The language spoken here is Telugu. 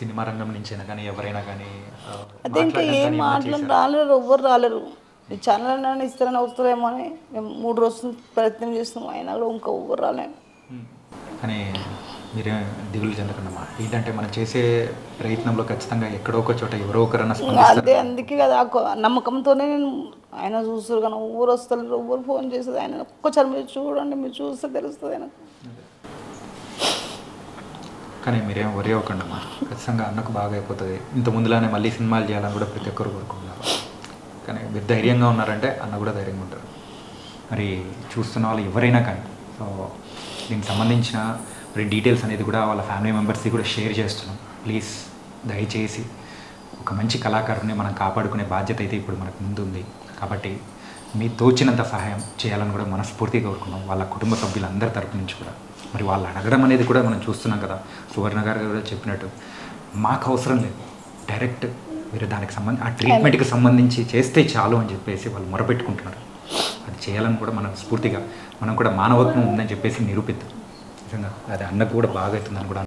సినిమా రంగం నుంచైనా కానీ ఎవరైనా కానీ అదే ఇంకా మాట్లాడడం ఏం కానీ ఏమైనా మాటలు చేశారా? రాలేరు, ఎవ్వరు రాలేరు. ఈ ఛానల్ అని ఇస్తారని వస్తారేమో అని మేము 3 రోజులు ప్రయత్నం చేస్తున్నాం, అయినా కూడా ఇంకా ఎవ్వరు రాలేము. కానీ మీరే దిగులు చెందకండమ్మా. ఏంటంటే మనం చేసే ప్రయత్నంలో ఖచ్చితంగా ఎక్కడో ఒక చోట ఎవరో ఒకరన్నా అదే అందుకే కదా ఆ నమ్మకంతోనే నేను ఆయన చూస్తారు కానీ ఊరు వస్తారు, ఎవ్వరు ఫోన్ చేస్తుంది. ఆయన ఒక్కసారి మీరు చూడండి, మీరు చూస్తే తెలుస్తుంది ఆయనకు. కానీ మీరేం వరి అవ్వకండమ్మా, ఖచ్చితంగా అన్నకు బాగా అయిపోతుంది. ఇంత ముందులానే మళ్ళీ సినిమాలు చేయాలని కూడా ప్రతి ఒక్కరు కోరుకుంటున్నారు. కానీ మీరు ధైర్యంగా ఉన్నారంటే అన్న కూడా ధైర్యంగా ఉంటారు. మరి చూస్తున్న వాళ్ళు ఎవరైనా కానీ సో దీనికి సంబంధించిన మరి డీటెయిల్స్ అనేది కూడా వాళ్ళ ఫ్యామిలీ మెంబర్స్కి కూడా షేర్ చేస్తున్నాం. ప్లీజ్ దయచేసి ఒక మంచి కళాకారుని మనం కాపాడుకునే బాధ్యత అయితే ఇప్పుడు మనకు ముందుంది. కాబట్టి మీ తోచినంత సహాయం చేయాలని కూడా మనస్ఫూర్తిగా కోరుకున్నాం వాళ్ళ కుటుంబ సభ్యులందరి తరపు నుంచి కూడా. మరి వాళ్ళు అడగడం అనేది కూడా మనం చూస్తున్నాం కదా. సువర్ణ గారు కూడా చెప్పినట్టు మాకు అవసరం లేదు, డైరెక్ట్ మీరు దానికి ఆ ట్రీట్మెంట్కి సంబంధించి చేస్తే చాలు అని చెప్పేసి వాళ్ళు మొరపెట్టుకుంటున్నారు. అది చేయాలని కూడా మనం స్ఫూర్తిగా మనం కూడా మానవత్వం ఉందని చెప్పేసి నిరూపిద్దాం. నిజంగా అది అన్నకు కూడా బాగా అవుతుందని కూడా